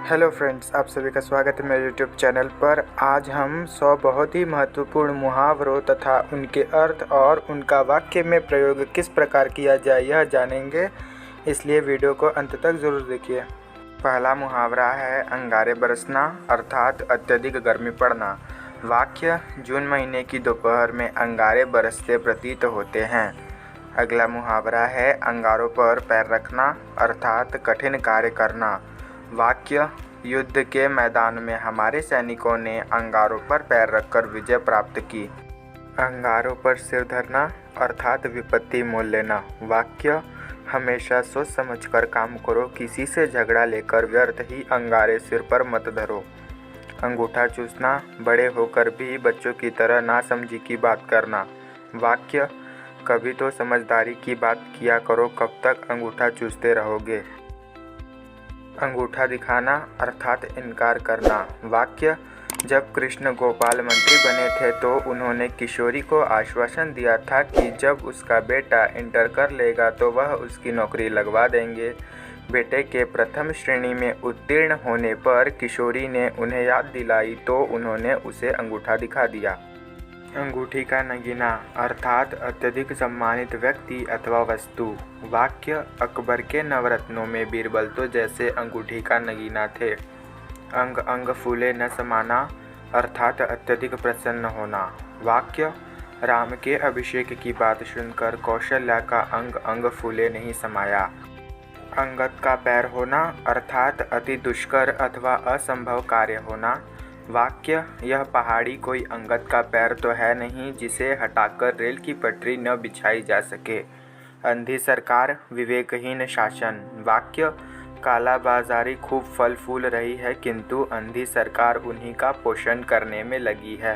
Hello friends, आप सभी का स्वागत है मेरे यूट्यूब चैनल पर। आज हम 100 बहुत ही महत्वपूर्ण मुहावरों तथा उनके अर्थ और उनका वाक्य में प्रयोग किस प्रकार किया जाए यह जानेंगे, इसलिए वीडियो को अंत तक ज़रूर देखिए। पहला मुहावरा है अंगारे बरसना, अर्थात अत्यधिक गर्मी पड़ना। वाक्य: जून महीने की दोपहर में अंगारे बरसते प्रतीत होते हैं। अगला मुहावरा है अंगारों पर पैर रखना, अर्थात कठिन कार्य करना। वाक्य: युद्ध के मैदान में हमारे सैनिकों ने अंगारों पर पैर रखकर विजय प्राप्त की। अंगारों पर सिर धरना, अर्थात विपत्ति मोल लेना। वाक्य: हमेशा सोच समझकर काम करो, किसी से झगड़ा लेकर व्यर्थ ही अंगारे सिर पर मत धरो। अंगूठा चूसना, बड़े होकर भी बच्चों की तरह नासमझी की बात करना। वाक्य: कभी तो समझदारी की बात किया करो, कब तक अंगूठा चूसते रहोगे। अंगूठा दिखाना, अर्थात इनकार करना। वाक्य: जब कृष्ण गोपाल मंत्री बने थे तो उन्होंने किशोरी को आश्वासन दिया था कि जब उसका बेटा इंटर कर लेगा तो वह उसकी नौकरी लगवा देंगे। बेटे के प्रथम श्रेणी में उत्तीर्ण होने पर किशोरी ने उन्हें याद दिलाई तो उन्होंने उसे अंगूठा दिखा दिया। अंगूठी का नगीना, अर्थात अत्यधिक सम्मानित व्यक्ति अथवा वस्तु। वाक्य: अकबर के नवरत्नों में बीरबल तो जैसे अंगूठी का नगीना थे। अंग अंग फूले न समाना, अर्थात अत्यधिक प्रसन्न होना। वाक्य: राम के अभिषेक की बात सुनकर कौशल्या का अंग अंग फूले नहीं समाया। अंगद का पैर होना, अर्थात अति दुष्कर अथवा असंभव कार्य होना। वाक्य: यह पहाड़ी कोई अंगद का पैर तो है नहीं जिसे हटाकर रेल की पटरी न बिछाई जा सके। अंधी सरकार, विवेकहीन शासन। वाक्य: कालाबाजारी खूब फल फूल रही है किंतु अंधी सरकार उन्हीं का पोषण करने में लगी है।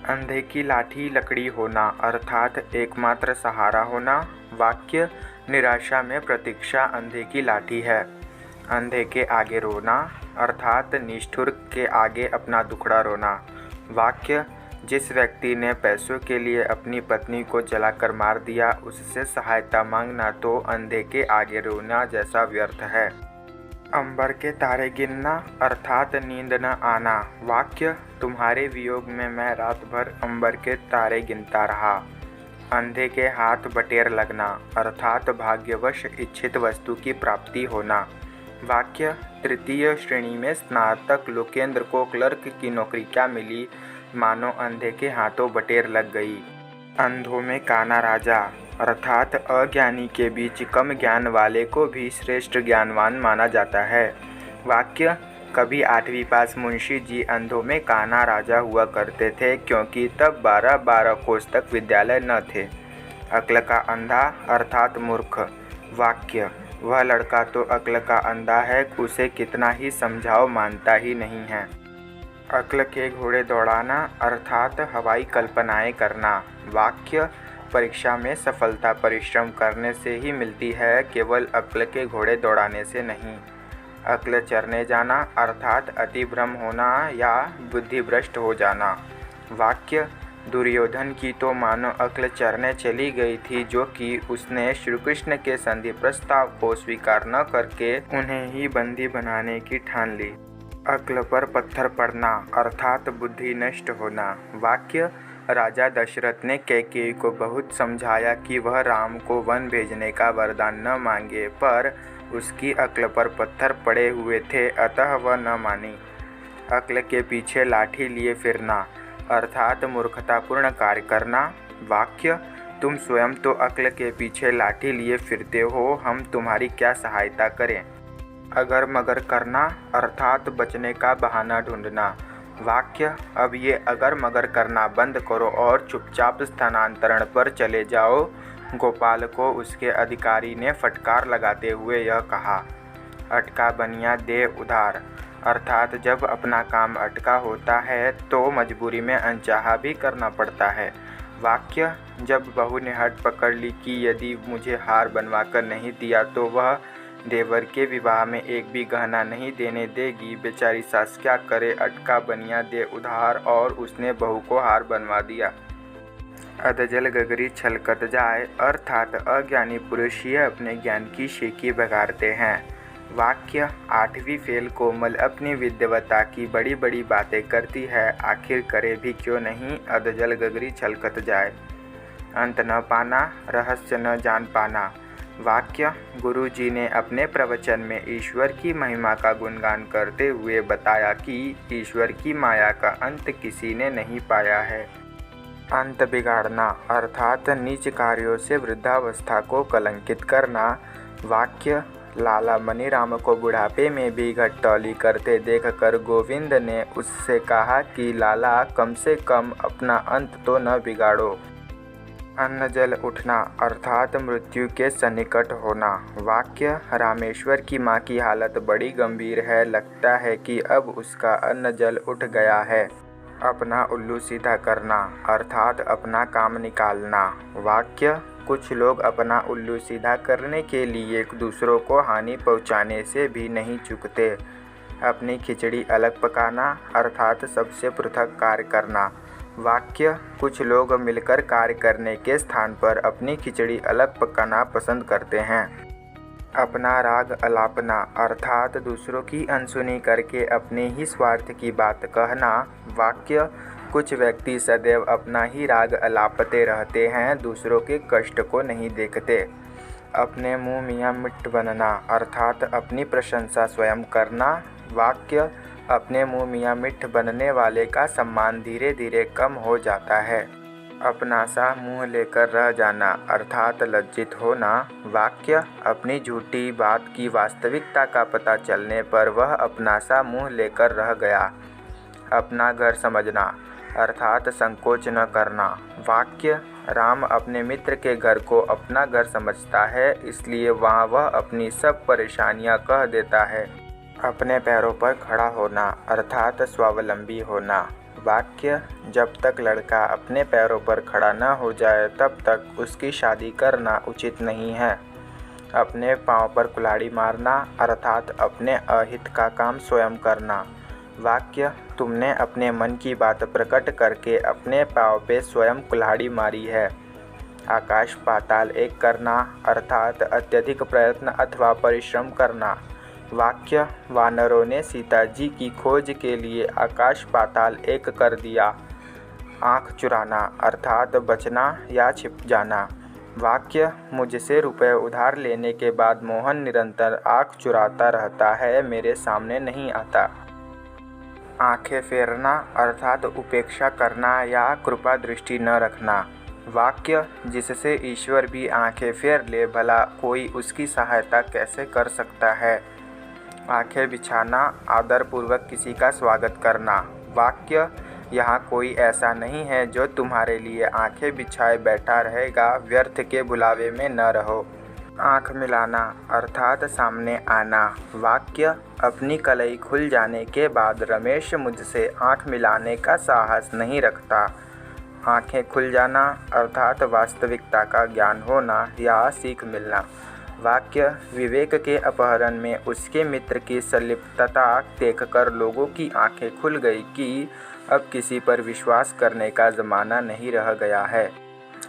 अंधे की लाठी लकड़ी होना, अर्थात एकमात्र सहारा होना। वाक्य: निराशा में प्रतीक्षा अंधे की लाठी है। अंधे के आगे रोना, अर्थात निष्ठुर के आगे अपना दुखड़ा रोना। वाक्य: जिस व्यक्ति ने पैसों के लिए अपनी पत्नी को जलाकर मार दिया उससे सहायता मांगना तो अंधे के आगे रोना जैसा व्यर्थ है। अंबर के तारे गिनना, अर्थात नींद न आना। वाक्य: तुम्हारे वियोग में मैं रात भर अंबर के तारे गिनता रहा। अंधे के हाथ बटेर लगना, अर्थात भाग्यवश इच्छित वस्तु की प्राप्ति होना। वाक्य: तृतीय श्रेणी में स्नातक लोकेंद्र को क्लर्क की नौकरी क्या मिली, मानो अंधे के हाथों बटेर लग गई। अंधों में काना राजा, अर्थात अज्ञानी के बीच कम ज्ञान वाले को भी श्रेष्ठ ज्ञानवान माना जाता है। वाक्य: कभी 8वीं पास मुंशी जी अंधों में काना राजा हुआ करते थे क्योंकि तब 12-12 कोस तक विद्यालय न थे। अक्ल का अंधा, अर्थात मूर्ख। वाक्य: वह लड़का तो अक्ल का अंधा है, उसे कितना ही समझाओ मानता ही नहीं है। अक्ल के घोड़े दौड़ाना, अर्थात हवाई कल्पनाएं करना। वाक्य: परीक्षा में सफलता परिश्रम करने से ही मिलती है, केवल अक्ल के घोड़े दौड़ाने से नहीं। अक्ल चरने जाना, अर्थात अति भ्रम होना या बुद्धिभ्रष्ट हो जाना। वाक्य: दुर्योधन की तो मानो अक्ल चरने चली गई थी, जो कि उसने श्री कृष्ण के संधि प्रस्ताव को स्वीकार न करके उन्हें ही बंदी बनाने की ठान ली। अक्ल पर पत्थर पड़ना, अर्थात बुद्धि नष्ट होना। वाक्य: राजा दशरथ ने कैकेयी को बहुत समझाया कि वह राम को वन भेजने का वरदान न मांगे, पर उसकी अक्ल पर पत्थर पड़े हुए थे, अतः वह न मानी। अक्ल के पीछे लाठी लिए फिरना, अर्थात मूर्खतापूर्ण कार्य करना। वाक्य: तुम स्वयं तो अक्ल के पीछे लाठी लिए फिरते हो, हम तुम्हारी क्या सहायता करें। अगर मगर करना, अर्थात बचने का बहाना ढूंढना। वाक्य: अब ये अगर मगर करना बंद करो और चुपचाप स्थानांतरण पर चले जाओ। गोपाल को उसके अधिकारी ने फटकार लगाते हुए यह कहा। अटका बनिया दे उधार, अर्थात जब अपना काम अटका होता है तो मजबूरी में अनचाहा भी करना पड़ता है। वाक्य: जब बहू ने हट पकड़ ली कि यदि मुझे हार बनवाकर नहीं दिया तो वह देवर के विवाह में एक भी गहना नहीं देने देगी, बेचारी सास क्या करे, अटका बनिया दे उधार, और उसने बहू को हार बनवा दिया। अधजल गगरी छलकत जाए, अर्थात अज्ञानी पुरुष ही अपने ज्ञान की शेखी बघारते हैं। वाक्य 8वीं फेल कोमल अपनी विद्वता की बड़ी बड़ी बातें करती है, आखिर करे भी क्यों नहीं, अधजल गगरी छलकत जाए। अंत न पाना, रहस्य न जान पाना। वाक्य गुरु जी ने अपने प्रवचन में ईश्वर की महिमा का गुणगान करते हुए बताया कि ईश्वर की माया का अंत किसी ने नहीं पाया है। अंत बिगाड़ना अर्थात नीच कार्यों से वृद्धावस्था को कलंकित करना। वाक्य लाला मनीराम को बुढ़ापे में भी घटतौली करते देखकर गोविंद ने उससे कहा कि लाला, कम से कम अपना अंत तो न बिगाड़ो। अन्न जल उठना अर्थात मृत्यु के सन्निकट होना। वाक्य रामेश्वर की माँ की हालत बड़ी गंभीर है, लगता है कि अब उसका अन्न जल उठ गया है। अपना उल्लू सीधा करना अर्थात अपना काम निकालना। वाक्य कुछ लोग अपना उल्लू सीधा करने के लिए दूसरों को हानि पहुंचाने से भी नहीं चूकते। अपनी खिचड़ी अलग पकाना अर्थात सबसे पृथक कार्य करना। वाक्य कुछ लोग मिलकर कार्य करने के स्थान पर अपनी खिचड़ी अलग पकाना पसंद करते हैं। अपना राग अलापना अर्थात दूसरों की अनसुनी करके अपने ही स्वार्थ की बात कहना। वाक्य कुछ व्यक्ति सदैव अपना ही राग अलापते रहते हैं, दूसरों के कष्ट को नहीं देखते। अपने मुँह मियाँ मिट्ठ बनना अर्थात अपनी प्रशंसा स्वयं करना। वाक्य अपने मुँह मियाँ मिट्ठ बनने वाले का सम्मान धीरे धीरे कम हो जाता है। अपना सा मुँह लेकर रह जाना अर्थात लज्जित होना। वाक्य अपनी झूठी बात की वास्तविकता का पता चलने पर वह अपना सा मुँह लेकर रह गया। अपना घर समझना अर्थात संकोच न करना। वाक्य राम अपने मित्र के घर को अपना घर समझता है, इसलिए वहाँ वह अपनी सब परेशानियाँ कह देता है। अपने पैरों पर खड़ा होना अर्थात स्वावलंबी होना। वाक्य जब तक लड़का अपने पैरों पर खड़ा न हो जाए तब तक उसकी शादी करना उचित नहीं है। अपने पाँव पर कुल्हाड़ी मारना अर्थात अपने अहित का काम स्वयं करना। वाक्य तुमने अपने मन की बात प्रकट करके अपने पाँव पे स्वयं कुल्हाड़ी मारी है। आकाश पाताल एक करना अर्थात अत्यधिक प्रयत्न अथवा परिश्रम करना। वाक्य वानरों ने सीता जी की खोज के लिए आकाश पाताल एक कर दिया। आँख चुराना अर्थात बचना या छिप जाना। वाक्य मुझसे रुपए उधार लेने के बाद मोहन निरंतर आँख चुराता रहता है, मेरे सामने नहीं आता। आँखें फेरना अर्थात उपेक्षा करना या कृपा दृष्टि न रखना। वाक्य जिससे ईश्वर भी आँखें फेर ले, भला कोई उसकी सहायता कैसे कर सकता है। आँखें बिछाना आदरपूर्वक किसी का स्वागत करना। वाक्य यहाँ कोई ऐसा नहीं है जो तुम्हारे लिए आँखें बिछाए बैठा रहेगा, व्यर्थ के बुलावे में न रहो। आँख मिलाना अर्थात सामने आना। वाक्य अपनी कलई खुल जाने के बाद रमेश मुझसे आँख मिलाने का साहस नहीं रखता। आँखें खुल जाना अर्थात वास्तविकता का ज्ञान होना या सीख मिलना। वाक्य विवेक के अपहरण में उसके मित्र की संलिप्तता देखकर लोगों की आँखें खुल गई कि अब किसी पर विश्वास करने का ज़माना नहीं रह गया है।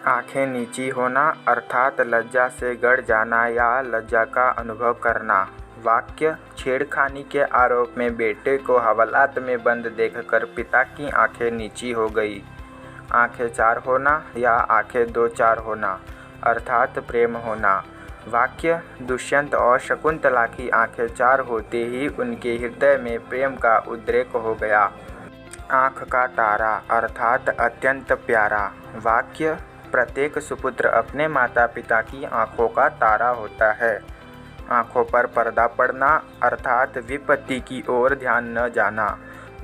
आँखें नीची होना अर्थात लज्जा से गड़ जाना या लज्जा का अनुभव करना। वाक्य छेड़खानी के आरोप में बेटे को हवालात में बंद देखकर पिता की आँखें नीची हो गई। आँखें चार होना या आँखें दो चार होना अर्थात प्रेम होना। वाक्य दुष्यंत और शकुंतला की आँखें चार होते ही उनके हृदय में प्रेम का उद्रेक हो गया। आँख का तारा अर्थात अत्यंत प्यारा। वाक्य प्रत्येक सुपुत्र अपने माता पिता की आँखों का तारा होता है। आँखों पर पर्दा पड़ना अर्थात विपत्ति की ओर ध्यान न जाना।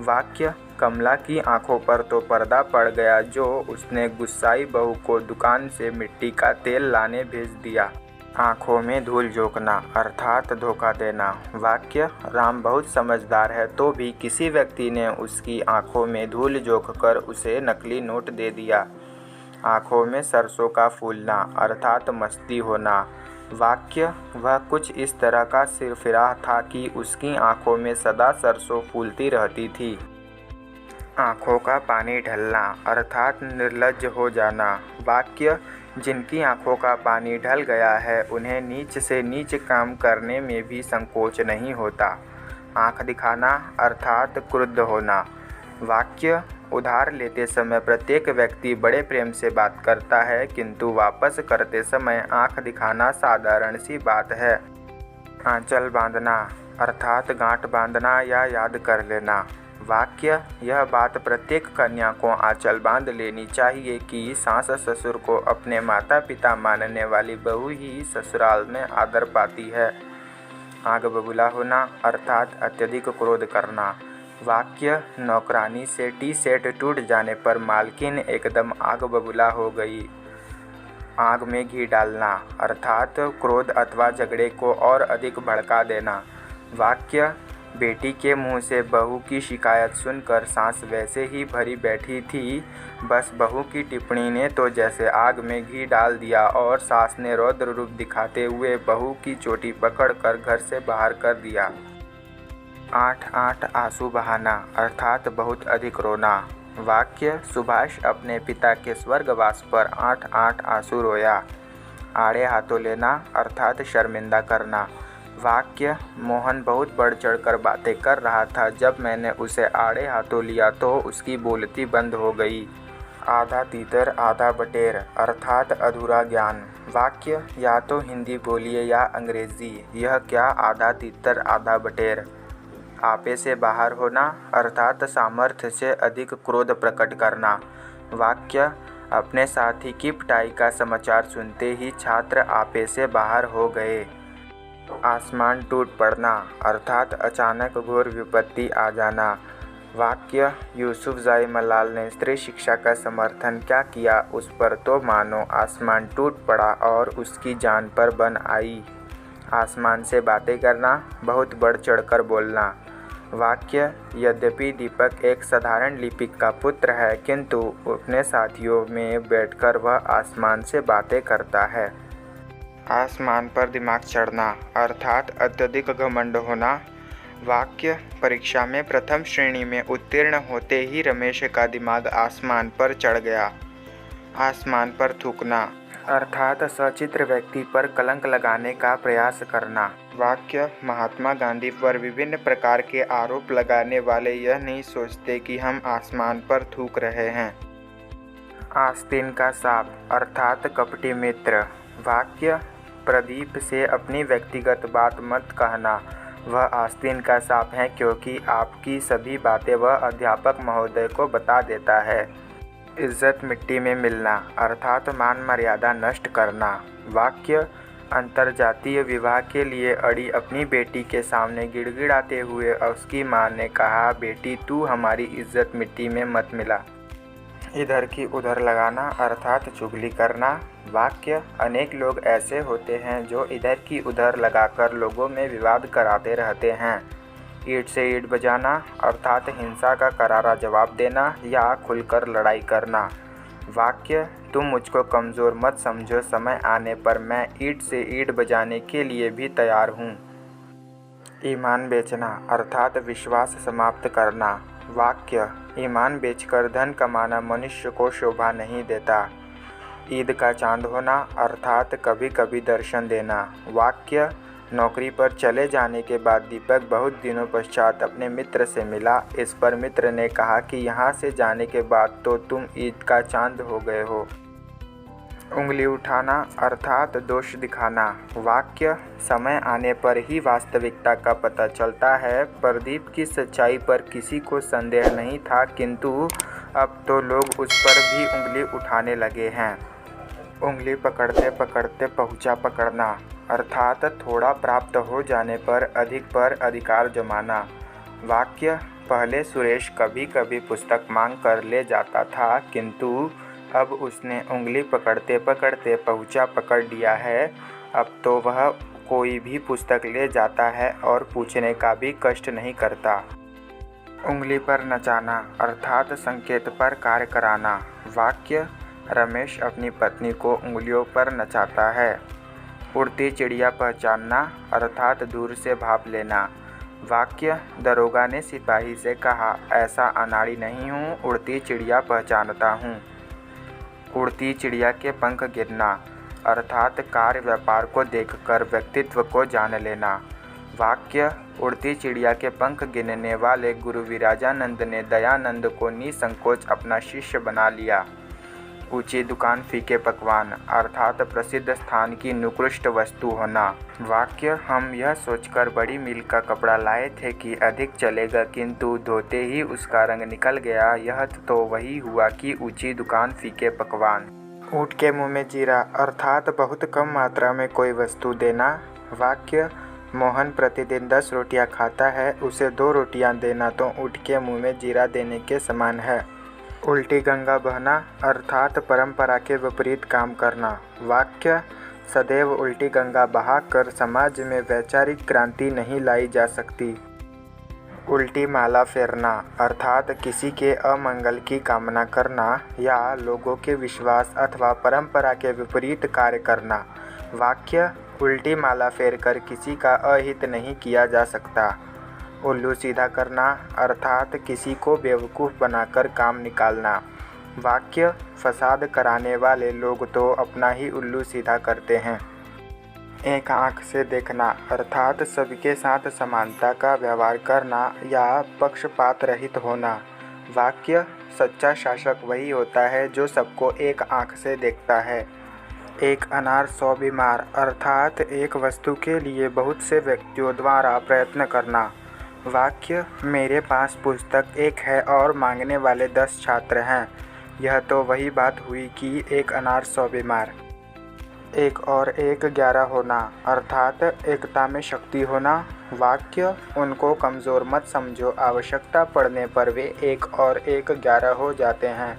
वाक्य कमला की आँखों पर तो पर्दा पड़ गया जो उसने गुस्साई बहू को दुकान से मिट्टी का तेल लाने भेज दिया। आँखों में धूल झोंकना अर्थात धोखा देना। वाक्य राम बहुत समझदार है तो भी किसी व्यक्ति ने उसकी आँखों में धूल झोंककर उसे नकली नोट दे दिया। आँखों में सरसों का फूलना अर्थात मस्ती होना। वाक्य वह कुछ इस तरह का सिरफिरा था कि उसकी आँखों में सदा सरसों फूलती रहती थी। आँखों का पानी ढलना अर्थात निर्लज्ज हो जाना। वाक्य जिनकी आँखों का पानी ढल गया है उन्हें नीच से नीच काम करने में भी संकोच नहीं होता। आँख दिखाना अर्थात क्रुद्ध होना। वाक्य उधार लेते समय प्रत्येक व्यक्ति बड़े प्रेम से बात करता है, किंतु वापस करते समय आँख दिखाना साधारण सी बात है। आंचल बांधना अर्थात गांठ बांधना या याद कर लेना। वाक्य यह बात प्रत्येक कन्या को आंचल बांध लेनी चाहिए कि सास ससुर को अपने माता पिता मानने वाली बहू ही ससुराल में आदर पाती है। आग बबूला होना अर्थात अत्यधिक क्रोध करना। वाक्य नौकरानी से टी सेट टूट जाने पर मालकिन एकदम आग बबूला हो गई। आग में घी डालना अर्थात क्रोध अथवा झगड़े को और अधिक भड़का देना। वाक्य बेटी के मुंह से बहू की शिकायत सुनकर सास वैसे ही भरी बैठी थी, बस बहू की टिप्पणी ने तो जैसे आग में घी डाल दिया और सास ने रौद्र रूप दिखाते हुए बहू की चोटी पकड़कर घर से बाहर कर दिया। 8 आंसू बहाना अर्थात बहुत अधिक रोना। वाक्य सुभाष अपने पिता के स्वर्गवास पर 8 आंसू रोया। आड़े हाथों लेना अर्थात शर्मिंदा करना। वाक्य मोहन बहुत बढ़ चढ़कर बातें कर रहा था, जब मैंने उसे आड़े हाथों लिया तो उसकी बोलती बंद हो गई। आधा तीतर आधा बटेर अर्थात अधूरा ज्ञान। वाक्य या तो हिंदी बोलिए या अंग्रेजी, यह क्या आधा तीतर आधा बटेर। आपे से बाहर होना अर्थात सामर्थ्य से अधिक क्रोध प्रकट करना। वाक्य अपने साथी की पिटाई का समाचार सुनते ही छात्र आपे से बाहर हो गए। आसमान टूट पड़ना अर्थात अचानक घोर विपत्ति आ जाना। वाक्य यूसुफज़ाई मलाल ने स्त्री शिक्षा का समर्थन क्या किया, उस पर तो मानो आसमान टूट पड़ा और उसकी जान पर बन आई। आसमान से बातें करना बहुत बढ़ चढ़कर बोलना। वाक्य यद्यपि दीपक एक साधारण लिपिक का पुत्र है, किंतु अपने साथियों में बैठकर वह आसमान से बातें करता है। आसमान पर दिमाग चढ़ना अर्थात अत्यधिक घमंड होना। वाक्य परीक्षा में प्रथम श्रेणी में उत्तीर्ण होते ही रमेश का दिमाग आसमान पर चढ़ गया। आसमान पर थूकना अर्थात सचित्र व्यक्ति पर कलंक लगाने का प्रयास करना। वाक्य महात्मा गांधी पर विभिन्न प्रकार के आरोप लगाने वाले यह नहीं सोचते कि हम आसमान पर थूक रहे हैं। आस्तीन का सांप अर्थात कपटी मित्र। वाक्य प्रदीप से अपनी व्यक्तिगत बात मत कहना, वह आस्तीन का सांप है, क्योंकि आपकी सभी बातें वह अध्यापक महोदय को बता देता है। इज्जत मिट्टी में मिलना अर्थात मान मर्यादा नष्ट करना। वाक्य अंतर्जातीय विवाह के लिए अड़ी अपनी बेटी के सामने गिड़गिड़ाते हुए उसकी मां ने कहा, बेटी तू हमारी इज्जत मिट्टी में मत मिला। इधर की उधर लगाना अर्थात चुगली करना। वाक्य अनेक लोग ऐसे होते हैं जो इधर की उधर लगाकर लोगों में विवाद कराते रहते हैं। ईंट से ईंट बजाना अर्थात हिंसा का करारा जवाब देना या खुलकर लड़ाई करना। वाक्य तुम मुझको कमज़ोर मत समझो, समय आने पर मैं ईंट से ईंट बजाने के लिए भी तैयार हूँ। ईमान बेचना अर्थात विश्वास समाप्त करना। वाक्य ईमान बेचकर धन कमाना मनुष्य को शोभा नहीं देता। ईद का चांद होना अर्थात कभी कभी दर्शन देना। वाक्य नौकरी पर चले जाने के बाद दीपक बहुत दिनों पश्चात अपने मित्र से मिला। इस पर मित्र ने कहा कि यहाँ से जाने के बाद तो तुम ईद का चांद हो गए हो। उंगली उठाना अर्थात दोष दिखाना। वाक्य समय आने पर ही वास्तविकता का पता चलता है। प्रदीप की सच्चाई पर किसी को संदेह नहीं था, किंतु अब तो लोग उस पर भी उंगली उठाने लगे हैं। उंगली पकड़ते पकड़ते पहुँचा पकड़ना अर्थात थोड़ा प्राप्त हो जाने पर अधिकार जमाना। वाक्य पहले सुरेश कभी कभी पुस्तक मांग कर ले जाता था, किंतु अब उसने उंगली पकड़ते पकड़ते पहुँचा पकड़ लिया है। अब तो वह कोई भी पुस्तक ले जाता है और पूछने का भी कष्ट नहीं करता। उंगली पर नचाना अर्थात संकेत पर कार्य कराना। वाक्य रमेश अपनी पत्नी को उंगलियों पर नचाता है। उड़ती चिड़िया पहचानना अर्थात दूर से भाप लेना। वाक्य दरोगा ने सिपाही से कहा, ऐसा अनाड़ी नहीं हूँ, उड़ती चिड़िया पहचानता हूँ। उड़ती चिड़िया के पंख गिरना अर्थात कार्य व्यापार को देखकर व्यक्तित्व को जान लेना। वाक्य उड़ती चिड़िया के पंख गिनने वाले गुरु विराजानंद ने दयानंद को निसंकोच अपना शिष्य बना लिया। ऊंची दुकान फीके पकवान अर्थात प्रसिद्ध स्थान की निकृष्ट वस्तु होना। वाक्य हम यह सोचकर बड़ी मील का कपड़ा लाए थे कि अधिक चलेगा, किंतु धोते ही उसका रंग निकल गया। यह तो वही हुआ कि ऊंची दुकान फीके पकवान। ऊँट के मुँह में जीरा अर्थात बहुत कम मात्रा में कोई वस्तु देना। वाक्य मोहन प्रतिदिन 10 रोटियां खाता है, उसे 2 रोटियां देना तो ऊँट के मुँह में जीरा देने के समान है। उल्टी गंगा बहना अर्थात परंपरा के विपरीत काम करना। वाक्य सदैव उल्टी गंगा बहाकर समाज में वैचारिक क्रांति नहीं लाई जा सकती। उल्टी माला फेरना अर्थात किसी के अमंगल की कामना करना या लोगों के विश्वास अथवा परंपरा के विपरीत कार्य करना। वाक्य उल्टी माला फेरकर किसी का अहित नहीं किया जा सकता। उल्लू सीधा करना अर्थात किसी को बेवकूफ़ बनाकर काम निकालना। वाक्य फसाद कराने वाले लोग तो अपना ही उल्लू सीधा करते हैं। एक आँख से देखना अर्थात सबके साथ समानता का व्यवहार करना या पक्षपात रहित होना। वाक्य सच्चा शासक वही होता है जो सबको एक आँख से देखता है। एक अनार 100 बीमार अर्थात एक वस्तु के लिए बहुत से व्यक्तियों द्वारा प्रयत्न करना। वाक्य मेरे पास पुस्तक एक है और मांगने वाले 10 छात्र हैं। यह तो वही बात हुई कि एक अनार 100 बीमार। 1 और 1 11 होना अर्थात एकता में शक्ति होना। वाक्य उनको कमज़ोर मत समझो, आवश्यकता पड़ने पर वे 1 और 1 11 हो जाते हैं।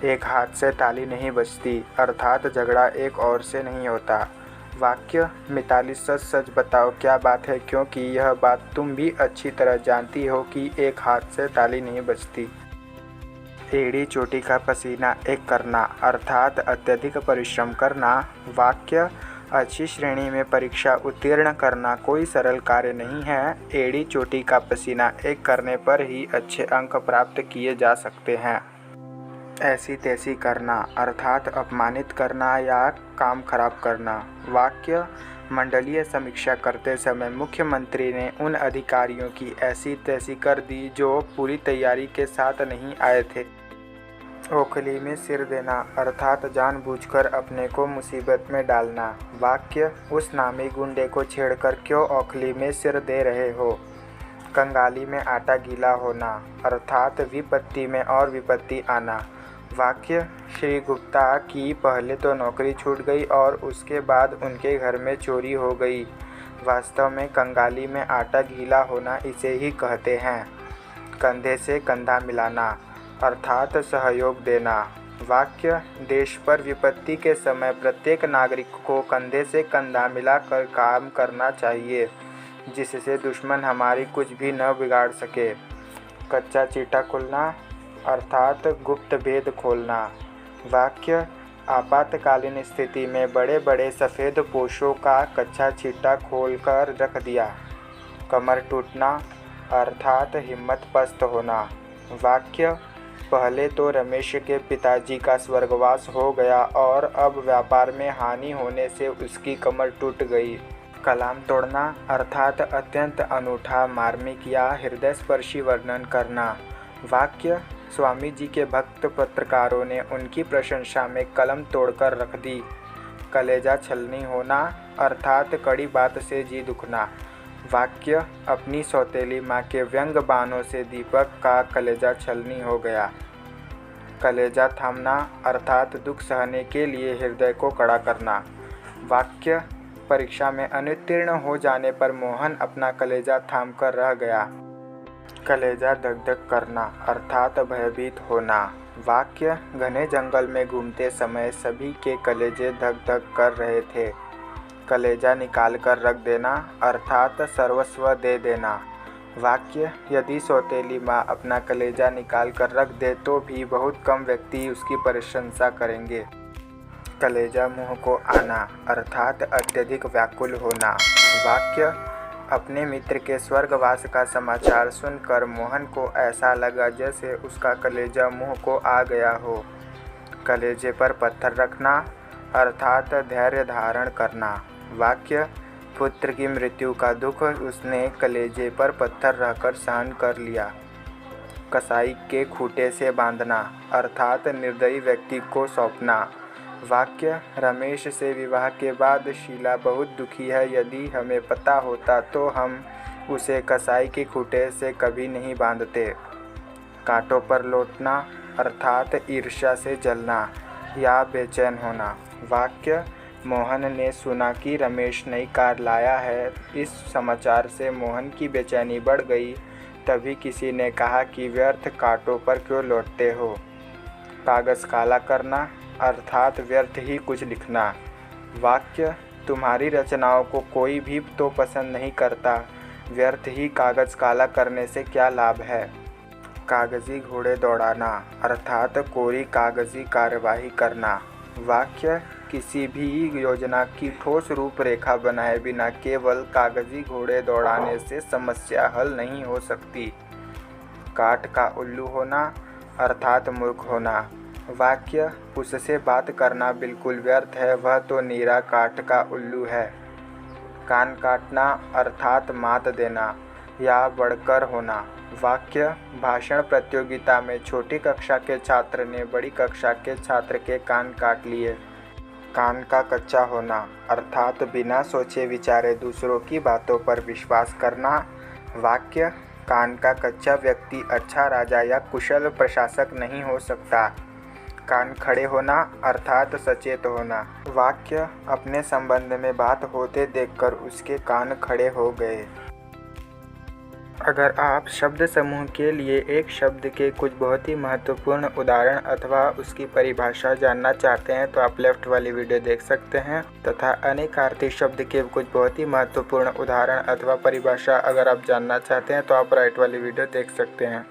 एक हाथ से ताली नहीं बजती अर्थात झगड़ा एक और से नहीं होता। वाक्य मिताली सच सच बताओ क्या बात है, क्योंकि यह बात तुम भी अच्छी तरह जानती हो कि एक हाथ से ताली नहीं बजती। एड़ी चोटी का पसीना एक करना अर्थात अत्यधिक परिश्रम करना। वाक्य अच्छी श्रेणी में परीक्षा उत्तीर्ण करना कोई सरल कार्य नहीं है। एड़ी चोटी का पसीना एक करने पर ही अच्छे अंक प्राप्त किए जा सकते हैं। ऐसी तैसी करना अर्थात अपमानित करना या काम खराब करना। वाक्य मंडलीय समीक्षा करते समय मुख्यमंत्री ने उन अधिकारियों की ऐसी तैसी कर दी जो पूरी तैयारी के साथ नहीं आए थे। ओखली में सिर देना अर्थात जानबूझकर अपने को मुसीबत में डालना। वाक्य उस नामी गुंडे को छेड़कर क्यों ओखली में सिर दे रहे हो। कंगाली में आटा गीला होना अर्थात विपत्ति में और विपत्ति आना। वाक्य श्री गुप्ता की पहले तो नौकरी छूट गई और उसके बाद उनके घर में चोरी हो गई। वास्तव में कंगाली में आटा गीला होना इसे ही कहते हैं। कंधे से कंधा मिलाना अर्थात सहयोग देना। वाक्य देश पर विपत्ति के समय प्रत्येक नागरिक को कंधे से कंधा मिलाकर काम करना चाहिए, जिससे दुश्मन हमारी कुछ भी न बिगाड़ सके। कच्चा चीटा खुलना अर्थात गुप्त भेद खोलना। वाक्य आपातकालीन स्थिति में बड़े बड़े सफ़ेद पोशों का कच्चा चीटा खोलकर रख दिया। कमर टूटना अर्थात हिम्मत पस्त होना। वाक्य पहले तो रमेश के पिताजी का स्वर्गवास हो गया और अब व्यापार में हानि होने से उसकी कमर टूट गई। कलाम तोड़ना अर्थात अत्यंत अनूठा, मार्मिक या हृदयस्पर्शी वर्णन करना। वाक्य स्वामी जी के भक्त पत्रकारों ने उनकी प्रशंसा में कलम तोड़कर रख दी। कलेजा छलनी होना अर्थात कड़ी बात से जी दुखना। वाक्य अपनी सौतेली माँ के व्यंग बाणों से दीपक का कलेजा छलनी हो गया। कलेजा थामना अर्थात दुख सहने के लिए हृदय को कड़ा करना। वाक्य परीक्षा में अनुत्तीर्ण हो जाने पर मोहन अपना कलेजा थाम कर रह गया। कलेजा धक धक करना अर्थात भयभीत होना। वाक्य घने जंगल में घूमते समय सभी के कलेजे धक धक कर रहे थे। कलेजा निकाल कर रख देना अर्थात सर्वस्व दे देना। वाक्य यदि सौतेली माँ अपना कलेजा निकाल कर रख दे तो भी बहुत कम व्यक्ति उसकी प्रशंसा करेंगे। कलेजा मुँह को आना अर्थात अत्यधिक व्याकुल होना। वाक्य अपने मित्र के स्वर्गवास का समाचार सुनकर मोहन को ऐसा लगा जैसे उसका कलेजा मुंह को आ गया हो। कलेजे पर पत्थर रखना अर्थात धैर्य धारण करना। वाक्य: पुत्र की मृत्यु का दुख उसने कलेजे पर पत्थर रखकर सहन कर लिया। कसाई के खूंटे से बांधना अर्थात निर्दयी व्यक्ति को सौंपना। वाक्य: रमेश से विवाह के बाद शीला बहुत दुखी है। यदि हमें पता होता तो हम उसे कसाई के खूंटे से कभी नहीं बांधते। कांटों पर लौटना अर्थात ईर्ष्या से जलना या बेचैन होना। वाक्य: मोहन ने सुना कि रमेश नई कार लाया है। इस समाचार से मोहन की बेचैनी बढ़ गई। तभी किसी ने कहा कि व्यर्थ कांटों पर क्यों लौटते हो। कागज़ काला करना अर्थात व्यर्थ ही कुछ लिखना। वाक्य: तुम्हारी रचनाओं को कोई भी तो पसंद नहीं करता। व्यर्थ ही कागज़ काला करने से क्या लाभ है। कागज़ी घोड़े दौड़ाना अर्थात कोरी कागज़ी कार्यवाही करना। वाक्य: किसी भी योजना की ठोस रूपरेखा बनाए बिना केवल कागज़ी घोड़े दौड़ाने से समस्या हल नहीं हो सकती। काठ का उल्लू होना अर्थात मूर्ख होना। वाक्य: उससे बात करना बिल्कुल व्यर्थ है, वह तो नीरा काठ का उल्लू है। कान काटना अर्थात मात देना या बढ़कर होना। वाक्य: भाषण प्रतियोगिता में छोटी कक्षा के छात्र ने बड़ी कक्षा के छात्र के कान काट लिए। कान का कच्चा होना अर्थात बिना सोचे विचारे दूसरों की बातों पर विश्वास करना। वाक्य: कान का कच्चा व्यक्ति अच्छा राजा या कुशल प्रशासक नहीं हो सकता। कान खड़े होना अर्थात सचेत होना। वाक्य: अपने संबंध में बात होते देखकर उसके कान खड़े हो गए। अगर आप शब्द समूह के लिए एक शब्द के कुछ बहुत ही महत्वपूर्ण उदाहरण अथवा उसकी परिभाषा जानना चाहते हैं तो आप लेफ्ट वाली वीडियो देख सकते हैं, तथा अनेकार्थी शब्द के कुछ बहुत ही महत्वपूर्ण उदाहरण अथवा परिभाषा अगर आप जानना चाहते हैं तो आप राइट वाली वीडियो देख सकते हैं।